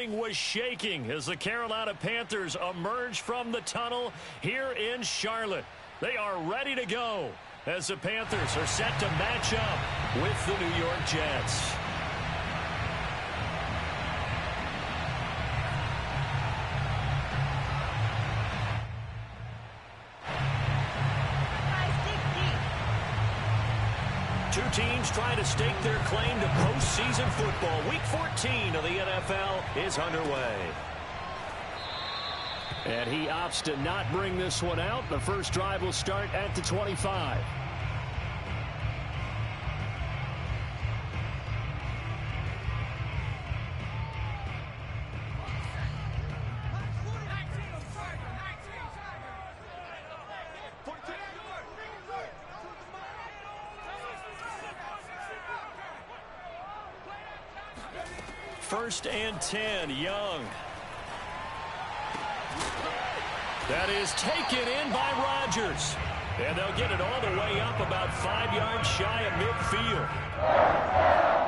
building was shaking as the Carolina Panthers emerged from the tunnel here in Charlotte. They are ready to go as the Panthers are set to match up with the New York Jets. Two teams trying to stake their claim to postseason football. Week 14 of the NFL is underway. And he opts to not bring this one out. The first drive will start at the 25. First and 10, Young. That is taken in by Rodgers. And they'll get it all the way up about 5 yards shy of midfield.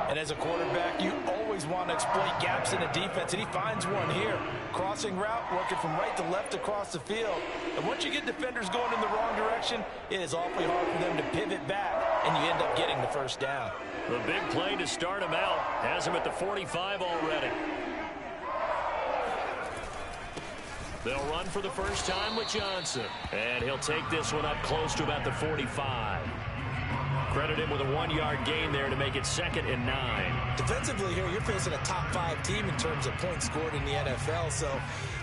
And as a quarterback, you always want to exploit gaps in the defense, and he finds one here. Crossing route, working from right to left across the field. And once you get defenders going in the wrong direction, it is awfully hard for them to pivot back, and you end up getting the first down. The big play to start him out. Has him at the 45 already. They'll run for the first time with Johnson. And he'll take this one up close to about the 45. Credit him with a 1-yard gain there to make it 2nd and 9. Defensively here, you're facing a top 5 team in terms of points scored in the NFL. So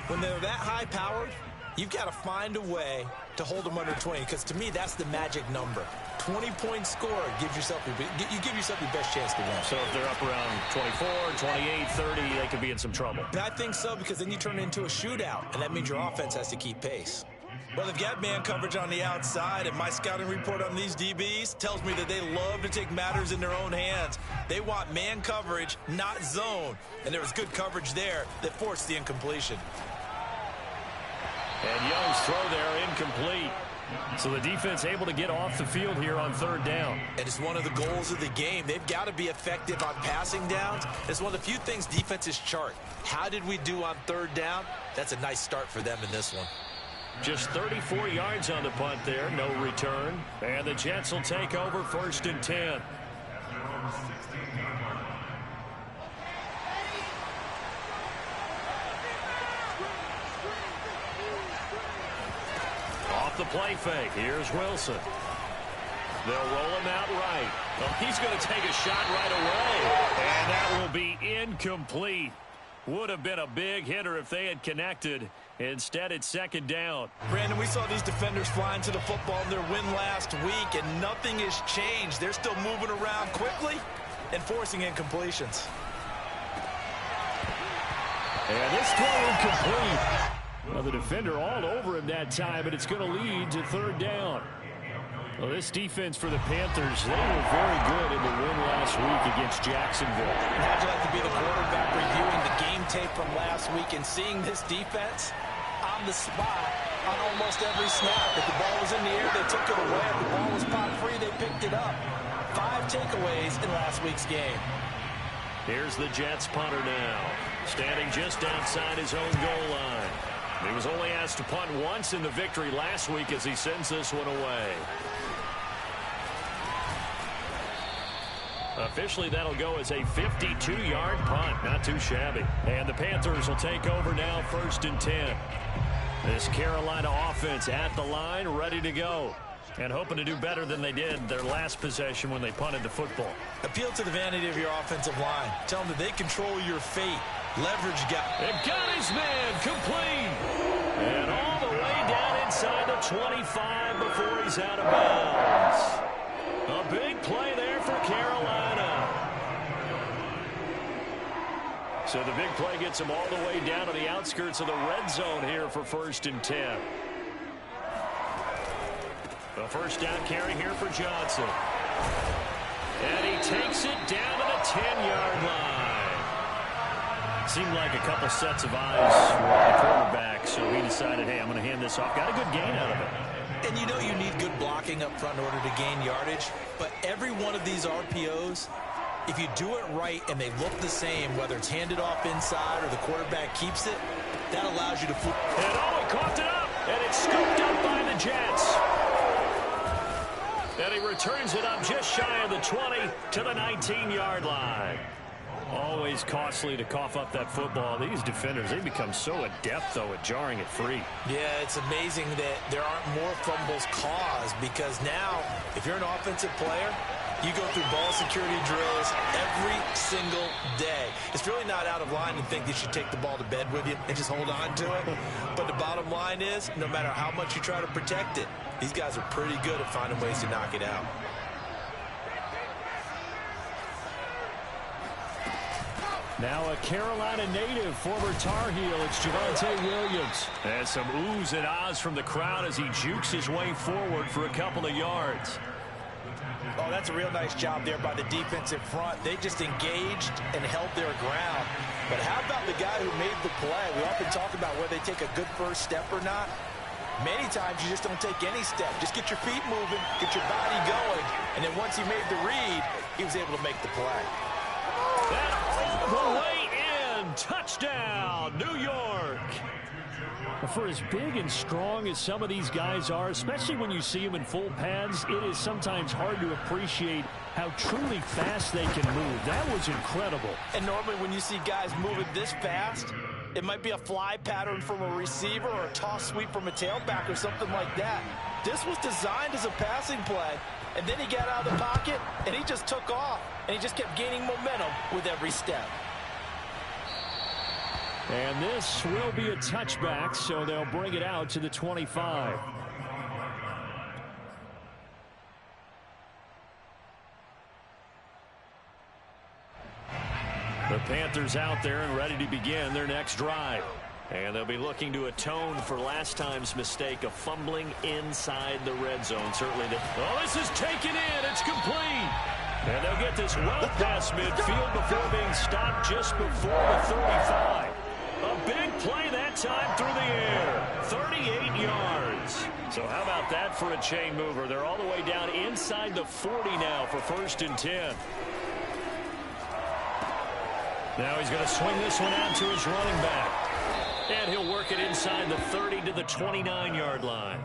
when they're that high-powered, you've got to find a way to hold them under 20. Because to me, that's the magic number. 20-point score gives yourself you give yourself your best chance to win. So if they're up around 24, 28, 30, they could be in some trouble. And I think so, because then you turn it into a shootout, and that means your offense has to keep pace. Well, they've got man coverage on the outside, and my scouting report on these DBs tells me that they love to take matters in their own hands. They want man coverage, not zone. And there was good coverage there that forced the incompletion. And Young's throw there incomplete. So the defense able to get off the field here on 3rd down. And it's one of the goals of the game. They've got to be effective on passing downs. It's one of the few things defenses chart. How did we do on 3rd down? That's a nice start for them in this one. Just 34 yards on the punt there. No return. And the Jets will take over 1st and 10. Off the play fake. Here's Wilson. They'll roll him out right. Well, he's going to take a shot right away. And that will be incomplete. Would have been a big hitter if they had connected. Instead, it's 2nd down. Brandon, we saw these defenders flying to the football in their win last week, and nothing has changed. They're still moving around quickly and forcing incompletions. And this throw incomplete. Well, the defender all over him that time, but it's going to lead to 3rd down. Well, this defense for the Panthers, they were very good in the win last week against Jacksonville. How'd you like to be the quarterback reviewing the game tape from last week and seeing this defense on the spot on almost every snap? If the ball was in the air, they took it away. If the ball was pop free, they picked it up. 5 takeaways in last week's game. Here's the Jets punter now, standing just outside his own goal line. He was only asked to punt once in the victory last week as he sends this one away. Officially, that'll go as a 52-yard punt. Not too shabby. And the Panthers will take over now, 1st and 10. This Carolina offense at the line, ready to go. And hoping to do better than they did their last possession when they punted the football. Appeal to the vanity of your offensive line. Tell them that they control your fate. Leverage guy. It got his man complete. And all the way down inside the 25 before he's out of bounds. A big play there for Carolina. So the big play gets him all the way down to the outskirts of the red zone here for 1st and 10. The first down carry here for Johnson. And he takes it down to the 10-yard line. Seemed like a couple sets of eyes were on the quarterback, so he decided, hey, I'm going to hand this off. Got a good gain out of it. And you know you need good blocking up front in order to gain yardage, but every one of these RPOs If you do it right and they look the same, whether it's handed off inside or the quarterback keeps it, that allows you to flip. And he coughed it up, and it's scooped up by the Jets. And he returns it up just shy of the 20 to the 19-yard line. Always costly to cough up that football. These defenders, they become so adept, though, at jarring it free. Yeah, it's amazing that there aren't more fumbles caused, because now, if you're an offensive player, you go through ball security drills every single day. It's really not out of line to think that you should take the ball to bed with you and just hold on to it. But the bottom line is, no matter how much you try to protect it, these guys are pretty good at finding ways to knock it out. Now a Carolina native, former Tar Heel, it's Javonte Williams. And some oohs and ahs from the crowd as he jukes his way forward for a couple of yards. Oh, that's a real nice job there by the defensive front. They just engaged and held their ground. But how about the guy who made the play? We often talk about whether they take a good first step or not. Many times you just don't take any step. Just get your feet moving, get your body going, and then once he made the read, he was able to make the play. That all the way in. Touchdown, New York. For as big and strong as some of these guys are, especially when you see them in full pads, it is sometimes hard to appreciate how truly fast they can move. That was incredible. And normally when you see guys moving this fast, it might be a fly pattern from a receiver or a toss sweep from a tailback or something like that. This was designed as a passing play, and then he got out of the pocket, and he just took off, and he just kept gaining momentum with every step. And this will be a touchback, so they'll bring it out to the 25. The Panthers out there and ready to begin their next drive. And they'll be looking to atone for last time's mistake of fumbling inside the red zone. Certainly. Oh, this is taken in. It's complete. And they'll get this well past midfield before being stopped just before the 35. A big play that time through the air. 38 yards. So how about that for a chain mover? They're all the way down inside the 40 now for 1st and 10. Now he's going to swing this one out to his running back. And he'll work it inside the 30 to the 29-yard line.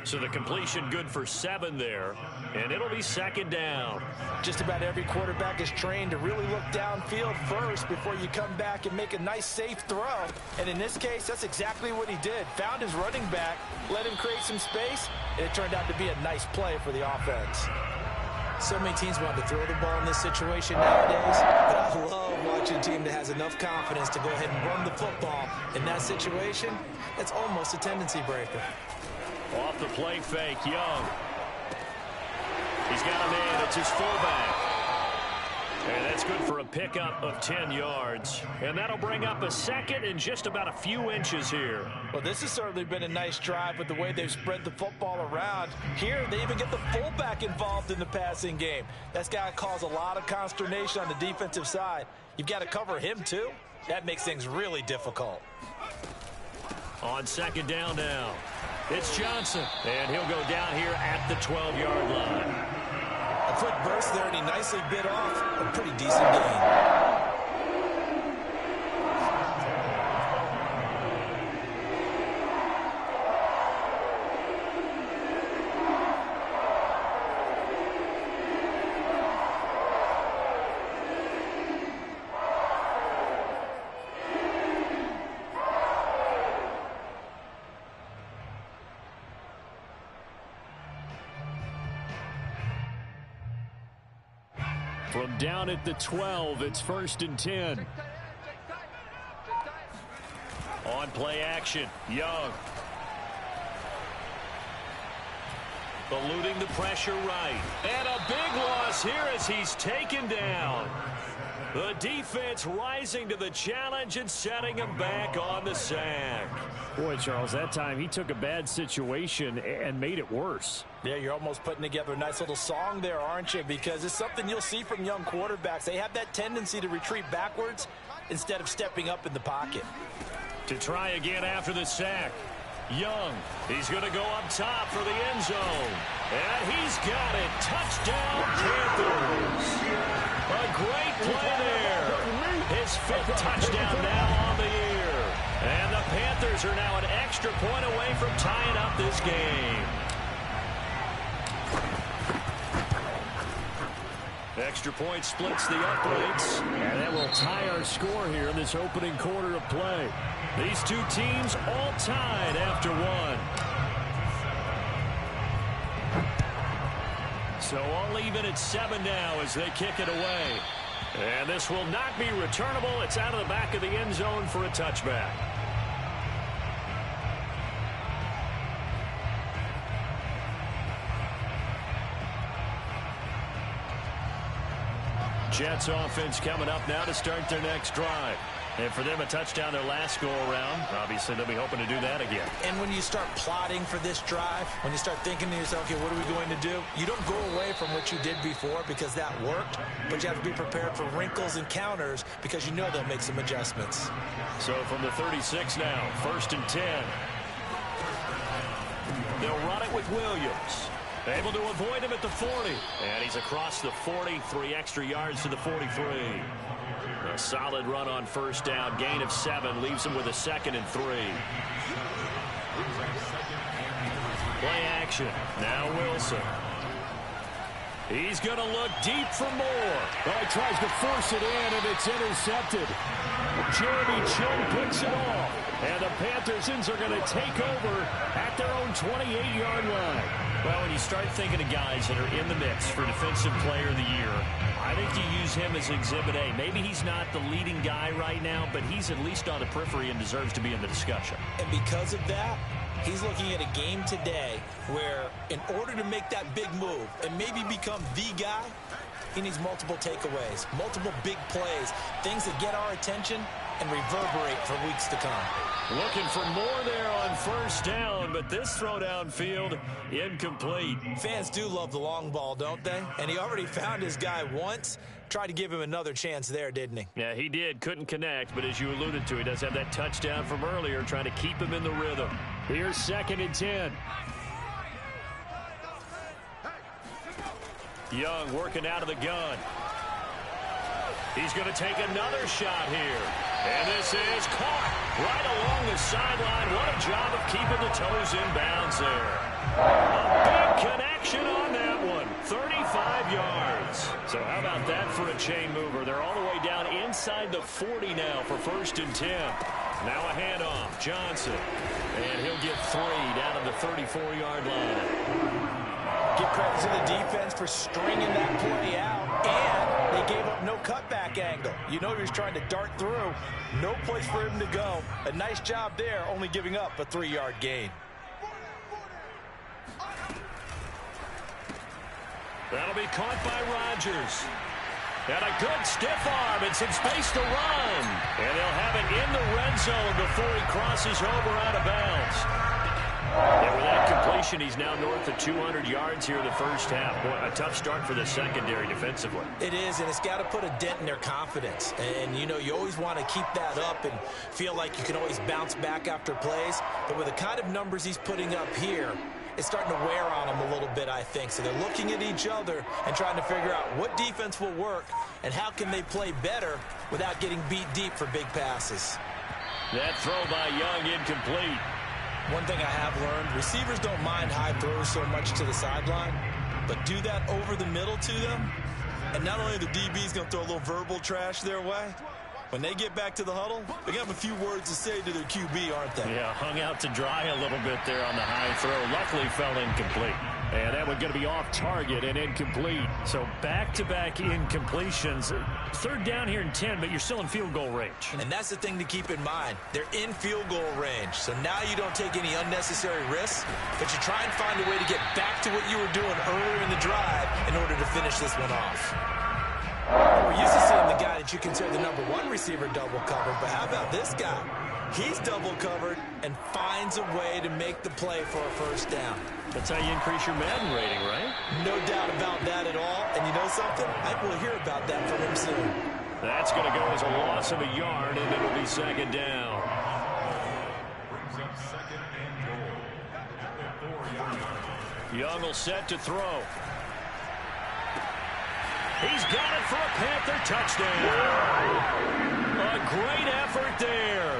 So the completion good for 7 there. And it'll be 2nd down. Just about every quarterback is trained to really look downfield first before you come back and make a nice, safe throw. And in this case, that's exactly what he did. Found his running back, let him create some space, and it turned out to be a nice play for the offense. So many teams want to throw the ball in this situation nowadays, but I love watching a team that has enough confidence to go ahead and run the football. In that situation, that's almost a tendency breaker. Off the play fake, Young. He's got him in. It's his fullback. And that's good for a pickup of 10 yards. And that'll bring up a 2nd and just about a few inches here. Well, this has certainly been a nice drive with the way they've spread the football around. Here, they even get the fullback involved in the passing game. That's got to cause a lot of consternation on the defensive side. You've got to cover him, too. That makes things really difficult. On 2nd down now, it's Johnson. And he'll go down here at the 12-yard line. A quick burst there, and he nicely bit off a pretty decent gain. From down at the 12, it's 1st and 10. On play action, Young. Eluding the pressure right. And a big loss here as he's taken down. The defense rising to the challenge and setting him back on the sack. Boy, Charles, that time he took a bad situation and made it worse. Yeah, you're almost putting together a nice little song there, aren't you? Because it's something you'll see from young quarterbacks. They have that tendency to retreat backwards instead of stepping up in the pocket. To try again after the sack. Young, he's going to go up top for the end zone. And he's got it. Touchdown, Panthers. A great play there. His 5th touchdown now on the year. And the Panthers are now an extra point away from tying up this game. Extra point splits the uprights. And that will tie our score here in this opening quarter of play. These two teams all tied after one. So all even at 7 now as they kick it away. And this will not be returnable. It's out of the back of the end zone for a touchback. Jets offense coming up now to start their next drive. And for them, a touchdown their last go-around. Obviously, they'll be hoping to do that again. And when you start plotting for this drive, when you start thinking to yourself, okay, what are we going to do? You don't go away from what you did before because that worked, but you have to be prepared for wrinkles and counters because you know they'll make some adjustments. So from the 36 now, 1st and 10. They'll run it with Williams. Able to avoid him at the 40. And he's across the 40, 3 extra yards to the 43. A solid run on 1st down. Gain of 7 leaves him with a 2nd and 3. Play action. Now Wilson. He's going to look deep for more. Well, he tries to force it in, and it's intercepted. Jeremy Chinn picks it off. And the Panthersons are going to take over at their own 28-yard line. Well, when you start thinking of guys that are in the mix for Defensive Player of the Year, I think you use him as Exhibit A. Maybe he's not the leading guy right now, but he's at least on the periphery and deserves to be in the discussion. And because of that, he's looking at a game today where in order to make that big move and maybe become the guy, he needs multiple takeaways, multiple big plays, things that get our attention and reverberate for weeks to come. Looking for more there on 1st down, but this throw downfield incomplete. Fans do love the long ball, don't they? And he already found his guy once. Tried to give him another chance there, didn't he? Yeah, he did. Couldn't connect, but as you alluded to, he does have that touchdown from earlier, trying to keep him in the rhythm. Here's 2nd and 10. Young working out of the gun. He's going to take another shot here. And this is caught right along the sideline. What a job of keeping the toes in bounds there. A big connection on that one. 35 yards. So how about that for a chain mover? They're all the way down inside the 40 now for 1st and 10. Now a handoff. Johnson. And he'll get 3 down to the 34-yard line. Give credit to the defense for stringing that play out, and they gave up no cutback angle. You know he was trying to dart through. No place for him to go. A nice job there, only giving up a 3-yard gain. That'll be caught by Rodgers. And a good stiff arm and some space to run. And they'll have it in the red zone before he crosses over out of bounds. And with that completion, he's now north of 200 yards here in the 1st half. Boy, a tough start for the secondary defensively. It is, and it's got to put a dent in their confidence. And, you know, you always want to keep that up and feel like you can always bounce back after plays. But with the kind of numbers he's putting up here, it's starting to wear on them a little bit, I think. So they're looking at each other and trying to figure out what defense will work and how can they play better without getting beat deep for big passes. That throw by Young incomplete. One thing I have learned, receivers don't mind high throws so much to the sideline, but do that over the middle to them, and not only the DB's going to throw a little verbal trash their way, when they get back to the huddle, they're going to have a few words to say to their QB, aren't they? Yeah, hung out to dry a little bit there on the high throw. Luckily fell incomplete. And that one going to be off target and incomplete. So back-to-back incompletions. 3rd down here in 10, but you're still in field goal range. And that's the thing to keep in mind. They're in field goal range. So now you don't take any unnecessary risks, but you try and find a way to get back to what you were doing earlier in the drive in order to finish this one off. We're used to seeing the guy that you consider the #1 receiver double covered, but how about this guy? He's double covered and finds a way to make the play for a 1st down. That's how you increase your Madden rating, right? No doubt about that at all. And you know something? I will hear about that from him soon. That's going to go as a loss of a yard, and it'll be 2nd down. Young will set to throw. He's got it for a Panther touchdown. A great effort there.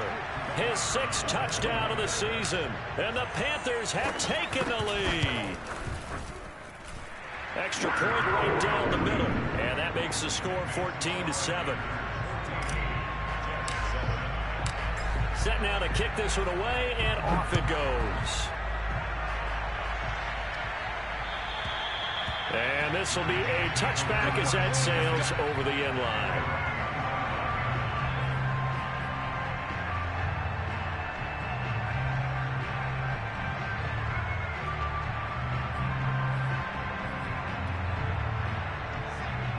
His 6th touchdown of the season. And the Panthers have taken the lead. Extra point right down the middle. And that makes the score 14-7. Set now to kick this one away, and off it goes. And this will be a touchback as that sails over the end line.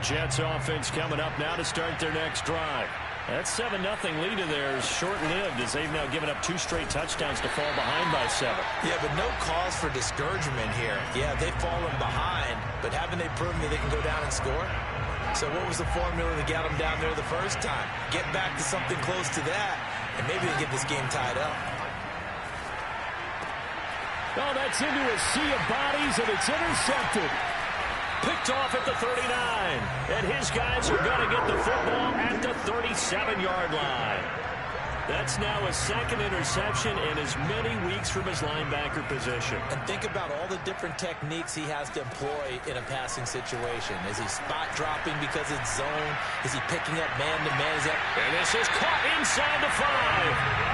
Jets offense coming up now to start their next drive. That 7-0 lead of theirs short-lived as they've now given up 2 straight touchdowns to fall behind by 7. Yeah, but no cause for discouragement here. Yeah, they've fallen behind, but haven't they proven that they can go down and score? So what was the formula that got them down there the first time? Get back to something close to that, and maybe they get this game tied up. Oh, that's into a sea of bodies, and it's intercepted. Picked off at the 39. And his guys are going to get the football at the 37-yard line. That's now a 2nd interception in as many weeks from his linebacker position. And think about all the different techniques he has to employ in a passing situation. Is he spot dropping because it's zone? Is he picking up man-to-man? And this is caught inside the 5.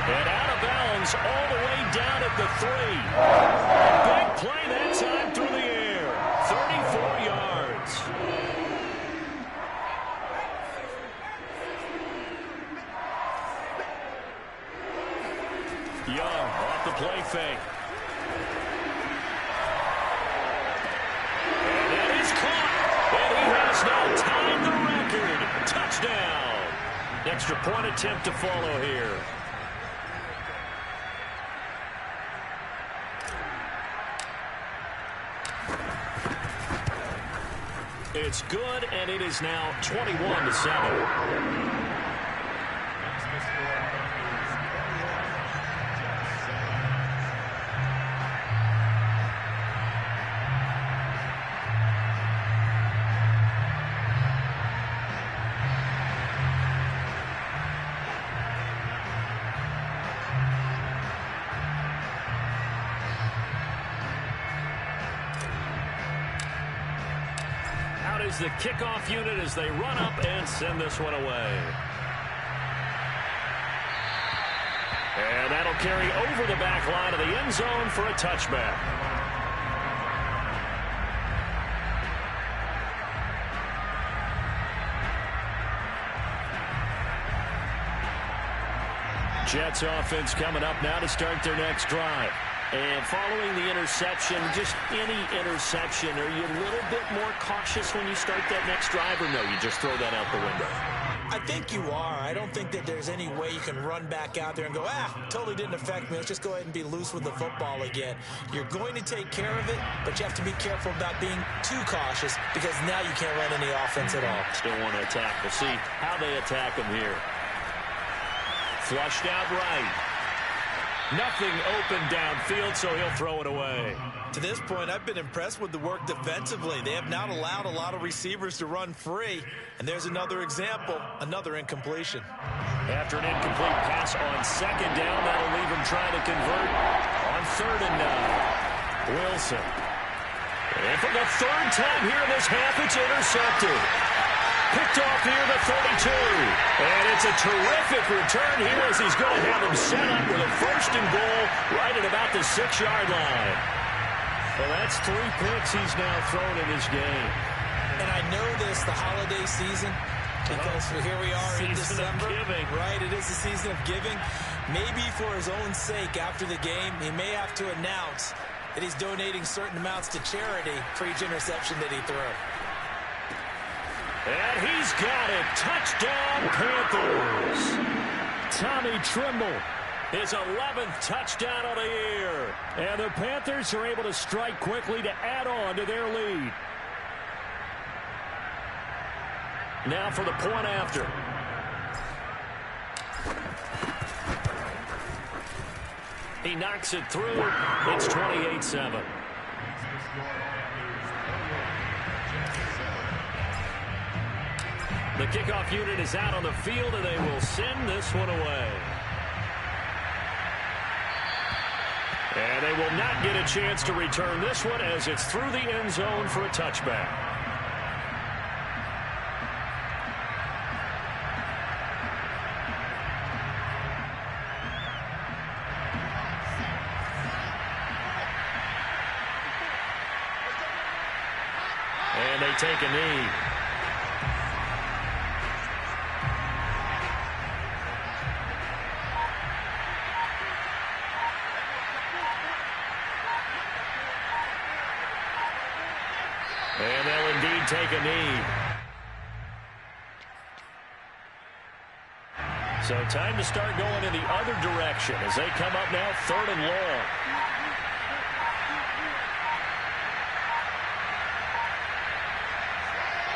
And out of bounds all the way down at the 3. A big play that time through the air. 34 yards. Young off the play fake. And that is caught. And he has now tied the record. Touchdown. Extra point attempt to follow here. It's good, and it is now 21-7. The kickoff unit as they run up and send this one away. And that'll carry over the back line of the end zone for a touchback. Jets offense coming up now to start their next drive. And following the interception, just any interception, are you a little bit more cautious when you start that next drive, or no, you just throw that out the window? I think you are. I don't think that there's any way you can run back out there and go, totally didn't affect me. Let's just go ahead and be loose with the football again. You're going to take care of it, but you have to be careful about being too cautious because now you can't run any offense at all. Still want to attack. We'll see how they attack him here. Flushed out right. Nothing open downfield, so he'll throw it away. To this point, I've been impressed with the work defensively. They have not allowed a lot of receivers to run free. And there's another example, another incompletion. After an incomplete pass on 2nd down, that'll leave him trying to convert on 3rd and 9. Wilson. And for the 3rd time here in this half, it's intercepted. Picked off near the 32. And it's a terrific return here as he's going to have him set up with a 1st and goal right at about the 6-yard line. Well, that's 3 picks he's now thrown in this game. And I know this, the holiday season, because here we are in December. Right, it is the season of giving. Maybe for his own sake after the game, he may have to announce that he's donating certain amounts to charity for each interception that he threw. And he's got it. Touchdown, Panthers. Tommy Trimble, his 11th touchdown of the year. And the Panthers are able to strike quickly to add on to their lead. Now for the point after. He knocks it through. It's 28-7. The kickoff unit is out on the field, and they will send this one away. And they will not get a chance to return this one as it's through the end zone for a touchback. And they take a knee. And they'll indeed take a knee. So time to start going in the other direction as they come up now 3rd and long.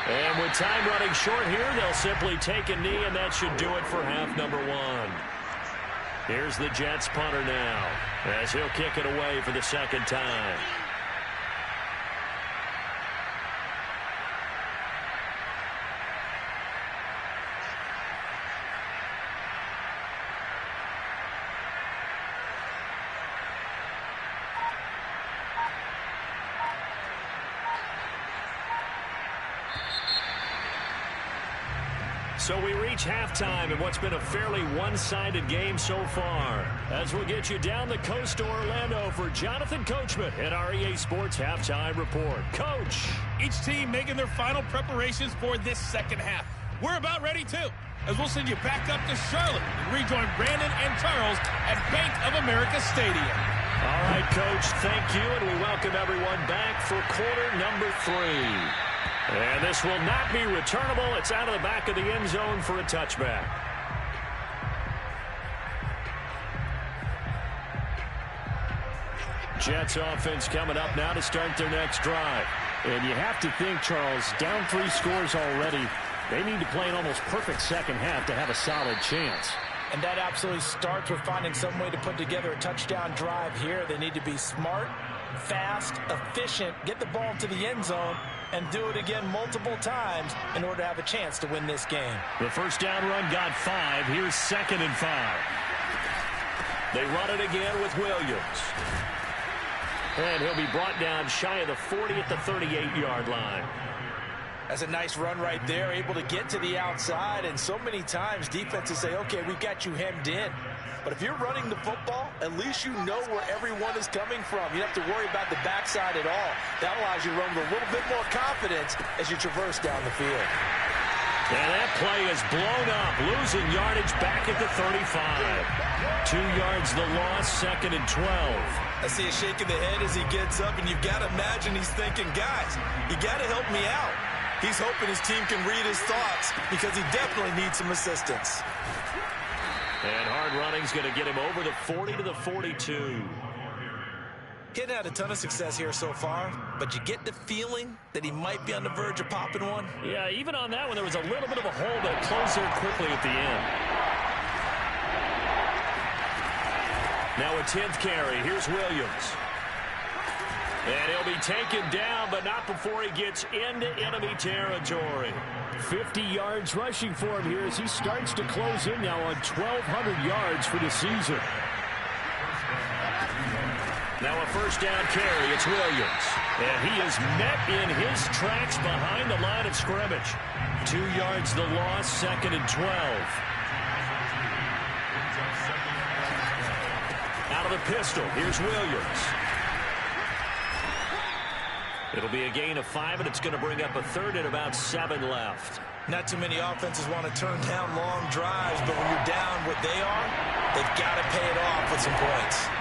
And with time running short here, they'll simply take a knee, and that should do it for half number 1. Here's the Jets punter now as he'll kick it away for the second time. So we reach halftime in what's been a fairly one-sided game so far. As we'll get you down the coast to Orlando for Jonathan Coachman at our EA Sports Halftime Report. Coach. Each team making their final preparations for this second half. We're about ready, too, as we'll send you back up to Charlotte and rejoin Brandon and Charles at Bank of America Stadium. All right, Coach, thank you, and we welcome everyone back for quarter number 3. And this will not be returnable. It's out of the back of the end zone for a touchback. Jets offense coming up now to start their next drive. And you have to think, Charles, down 3 scores already. They need to play an almost perfect second half to have a solid chance. And that absolutely starts with finding some way to put together a touchdown drive here. They need to be smart, fast, efficient, get the ball into the end zone, and do it again multiple times in order to have a chance to win this game. The first down run got 5. Here's 2nd and 5. They run it again with Williams. And he'll be brought down shy of the 40 at the 38-yard line. That's a nice run right there, able to get to the outside. And so many times defenses say, okay, we've got you hemmed in. But if you're running the football, at least you know where everyone is coming from. You don't have to worry about the backside at all. That allows you to run with a little bit more confidence as you traverse down the field. And that play is blown up, losing yardage back at the 35. 2 yards the loss, 2nd and 12. I see a shake of the head as he gets up, and you've got to imagine he's thinking, guys, you got to help me out. He's hoping his team can read his thoughts because he definitely needs some assistance. And hard running's going to get him over the 40 to the 42. He's had a ton of success here so far, but you get the feeling that he might be on the verge of popping one. Yeah, even on that one, there was a little bit of a hole, but it closed there quickly at the end. Now a 10th carry. Here's Williams. And he'll be taken down, but not before he gets into enemy territory. 50 yards rushing for him here as he starts to close in now on 1,200 yards for the season. Now a first down carry. It's Williams. And he is met in his tracks behind the line of scrimmage. 2 yards the loss, 2nd and 12. Out of the pistol, here's Williams. It'll be a gain of 5, and it's going to bring up a 3rd and about 7 left. Not too many offenses want to turn down long drives, but when you're down what they are, they've got to pay it off with some points.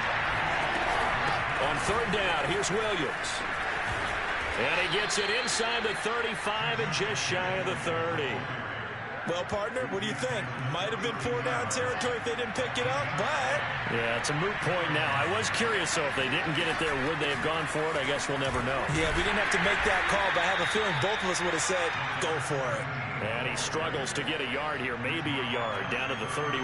On 3rd down, here's Williams. And he gets it inside the 35 and just shy of the 30. Well, partner, what do you think? Might have been 4-down territory if they didn't pick it up, but... Yeah, it's a moot point now. I was curious, though, if they didn't get it there, would they have gone for it? I guess we'll never know. Yeah, we didn't have to make that call, but I have a feeling both of us would have said, go for it. And he struggles to get a yard here, maybe a yard, down to the 31.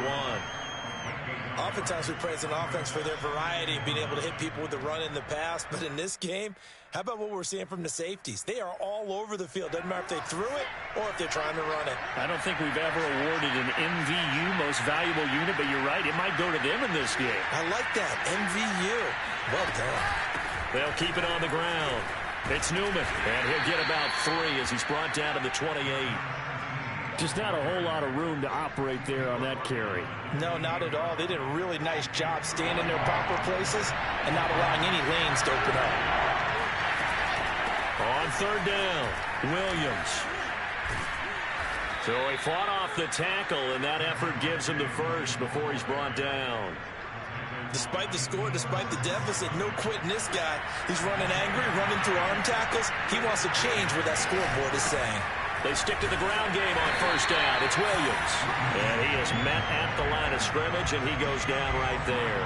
Oftentimes we praise an offense for their variety and being able to hit people with the run in the pass. But in this game, how about what we're seeing from the safeties? They are all over the field. Doesn't matter if they threw it or if they're trying to run it. I don't think we've ever awarded an MVU, most valuable unit, but you're right. It might go to them in this game. I like that. MVU. Well done. They'll keep it on the ground. It's Newman, and he'll get about 3 as he's brought down to the 28. Just not a whole lot of room to operate there on that carry. No, not at all. They did a really nice job staying in their proper places and not allowing any lanes to open up. On third down, Williams. So he fought off the tackle, and that effort gives him the first before he's brought down. Despite the score, despite the deficit, no quitting this guy. He's running angry, running through arm tackles. He wants to change what that scoreboard is saying. They stick to the ground game on first down. It's Williams. And he is met at the line of scrimmage, and he goes down right there.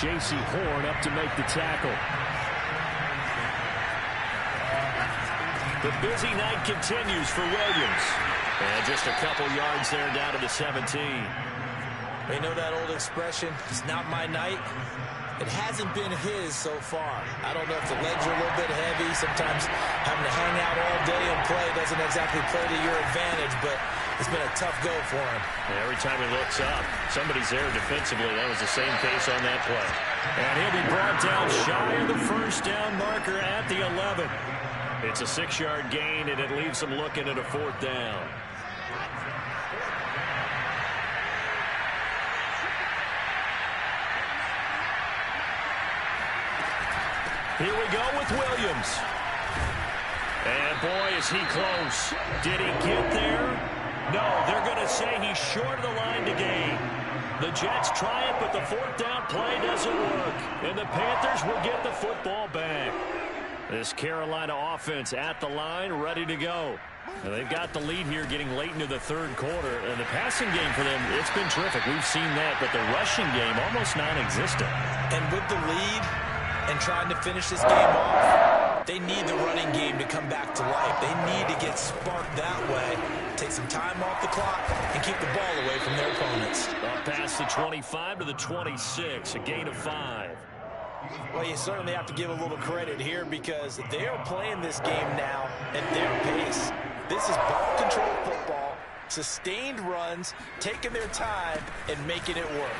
J.C. Horn up to make the tackle. The busy night continues for Williams. And just a couple yards there down to the 17. You know that old expression, it's not my night? It hasn't been his so far. I don't know if the legs are a little bit heavy. Sometimes having to hang out all day and play doesn't exactly play to your advantage, but it's been a tough go for him. Every time he looks up, somebody's there defensively. That was the same case on that play. And he'll be brought down shy of the first down marker at the 11. It's a 6-yard gain, and it leaves him looking at a 4th down. Here we go with Williams. And boy, is he close. Did he get there? No, they're going to say he's short of the line to gain. The Jets try it, but the 4th down play doesn't work. And the Panthers will get the football back. This Carolina offense at the line, ready to go. And they've got the lead here getting late into the 3rd quarter. And the passing game for them, it's been terrific. We've seen that, but the rushing game almost non-existent. And with the lead and trying to finish this game off, they need the running game to come back to life. They need to get sparked that way, take some time off the clock, and keep the ball away from their opponents. Up past the 25 to the 26, a gain of 5. Well, you certainly have to give a little credit here because they are playing this game now at their pace. This is ball control football, sustained runs, taking their time, and making it work.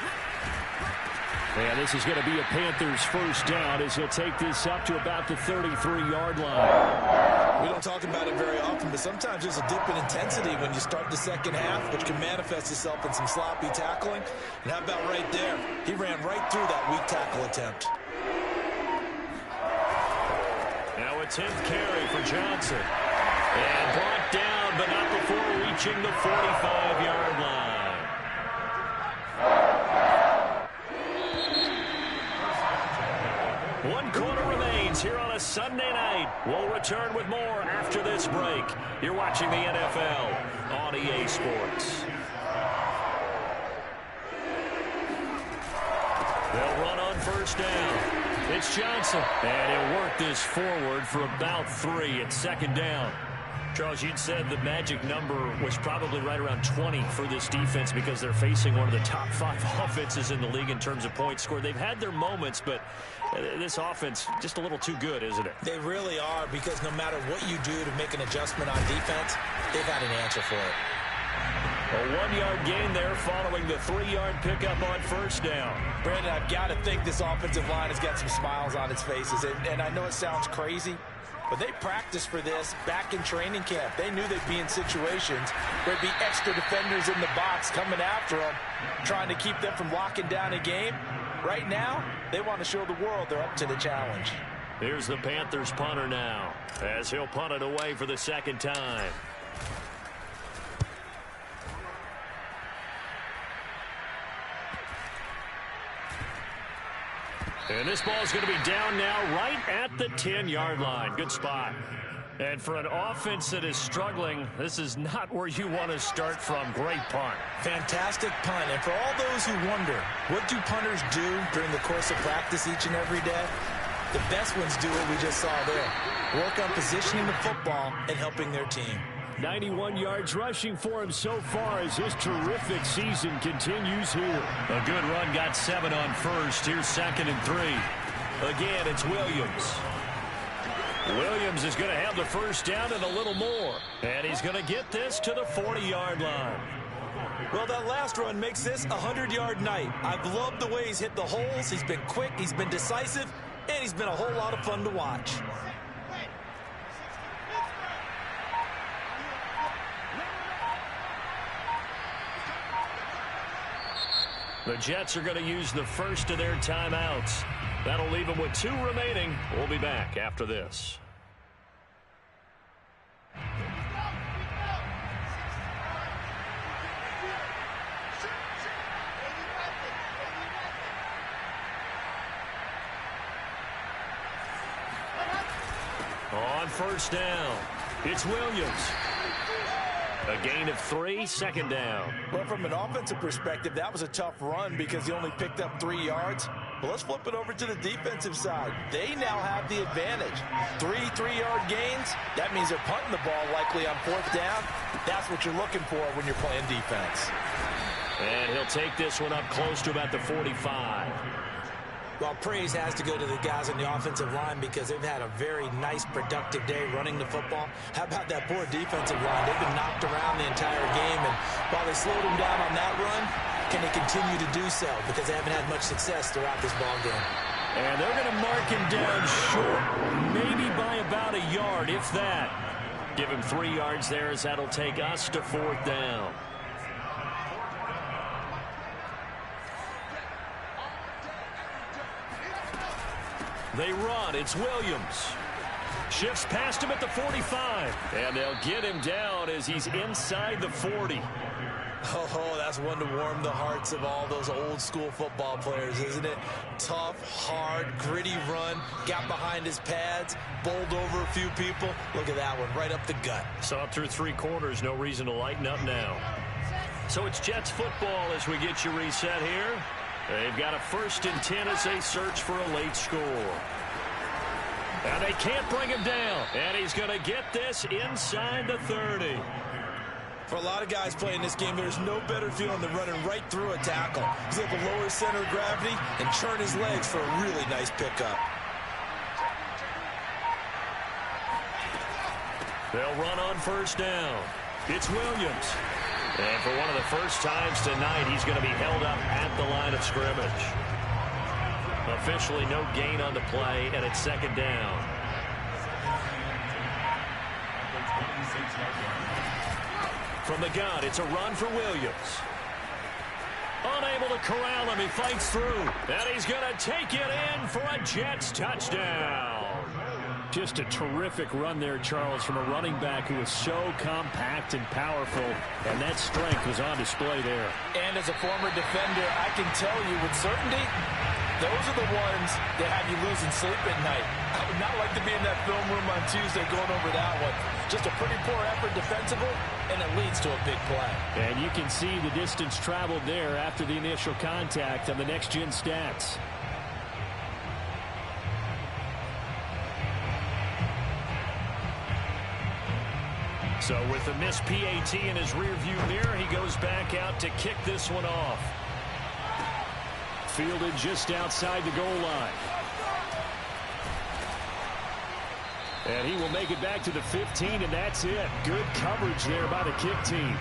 And this is going to be a Panthers first down as he'll take this up to about the 33-yard line. We don't talk about it very often, but sometimes there's a dip in intensity when you start the second half, which can manifest itself in some sloppy tackling. And how about right there? He ran right through that weak tackle attempt. Now a 10th carry for Johnson. And brought down, but not before reaching the 45-yard line. One quarter remains here on a Sunday night. We'll return with more after this break. You're watching the NFL on EA Sports. They'll run on first down. It's Johnson. And he'll work this forward for about 3 at 2nd down. Charles, you'd said the magic number was probably right around 20 for this defense because they're facing one of the top 5 offenses in the league in terms of points scored. They've had their moments, but this offense just a little too good, isn't it? They really are, because no matter what you do to make an adjustment on defense, they've got an answer for it. A 1-yard gain there following the 3-yard pickup on first down. Brandon, I've got to think this offensive line has got some smiles on its faces, and I know it sounds crazy, but they practiced for this back in training camp. They knew they'd be in situations where there'd be extra defenders in the box coming after them, trying to keep them from locking down a game. Right now, they want to show the world they're up to the challenge. Here's the Panthers punter now, as he'll punt it away for the 2nd time. And this ball is going to be down now right at the 10-yard line. Good spot. And for an offense that is struggling, this is not where you want to start from. Great punt. Fantastic punt. And for all those who wonder, what do punters do during the course of practice each and every day? The best ones do what we just saw there. Work on positioning the football and helping their team. 91 yards rushing for him so far as his terrific season continues here. A good run, got 7 on first. Here's 2nd and 3. Again, it's Williams. Williams is going to have the first down and a little more. And he's going to get this to the 40-yard line. Well, that last run makes this a 100-yard night. I've loved the way he's hit the holes. He's been quick, he's been decisive, and he's been a whole lot of fun to watch. The Jets are going to use the first of their timeouts. That'll leave them with 2 remaining. We'll be back after this. On first down, it's Williams. A gain of 3, 2nd down. Well, from an offensive perspective, that was a tough run because he only picked up 3 yards. But let's flip it over to the defensive side. They now have the advantage. 3 3-yard gains. That means they're punting the ball likely on 4th down. That's what you're looking for when you're playing defense. And he'll take this one up close to about the 45. Well, praise has to go to the guys on the offensive line because they've had a very nice, productive day running the football. How about that poor defensive line? They've been knocked around the entire game, and while they slowed him down on that run, can they continue to do so? Because they haven't had much success throughout this ball game. And they're going to mark him down short, maybe by about a yard, if that. Give him 3 yards there as that'll take us to 4th down. They run. It's Williams. Shifts past him at the 45. And they'll get him down as he's inside the 40. Oh, that's one to warm the hearts of all those old-school football players, isn't it? Tough, hard, gritty run. Got behind his pads, bowled over a few people. Look at that one, right up the gut. Saw it through 3 quarters. No reason to lighten up now. So it's Jets football as we get you reset here. They've got a 1st and 10 as they search for a late score. And they can't bring him down. And he's going to get this inside the 30. For a lot of guys playing this game, there's no better feeling than running right through a tackle. He's able to lower his center of gravity and churn his legs for a really nice pickup. They'll run on 1st down. It's Williams. And for one of the first times tonight, he's going to be held up at the line of scrimmage. Officially no gain on the play, and it's 2nd down. From the gun, it's a run for Williams. Unable to corral him, he fights through. And he's going to take it in for a Jets touchdown. Just a terrific run there, Charles, from a running back who was so compact and powerful, and that strength was on display there. And as a former defender, I can tell you with certainty, those are the ones that have you losing sleep at night. I would not like to be in that film room on Tuesday going over that one. Just a pretty poor effort defensively, and it leads to a big play. And you can see the distance traveled there after the initial contact on the next-gen stats. So with the missed PAT in his rearview mirror, he goes back out to kick this one off. Fielded just outside the goal line. And he will make it back to the 15, and that's it. Good coverage there by the kick team.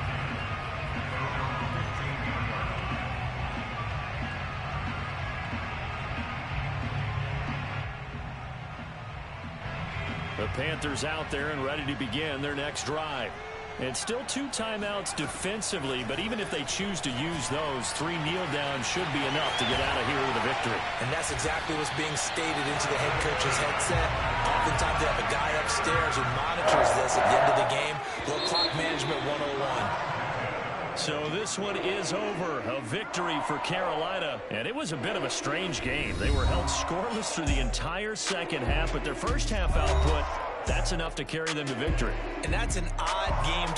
The Panthers out there and ready to begin their next drive. And still 2 timeouts defensively, but even if they choose to use those, 3 kneel downs should be enough to get out of here with a victory. And that's exactly what's being stated into the head coach's headset. Oftentimes they have a guy upstairs who monitors this at the end of the game. Little clock management 101. So this one is over. A victory for Carolina. And it was a bit of a strange game. They were held scoreless through the entire second half, but their first half output, that's enough to carry them to victory. And that's an odd game to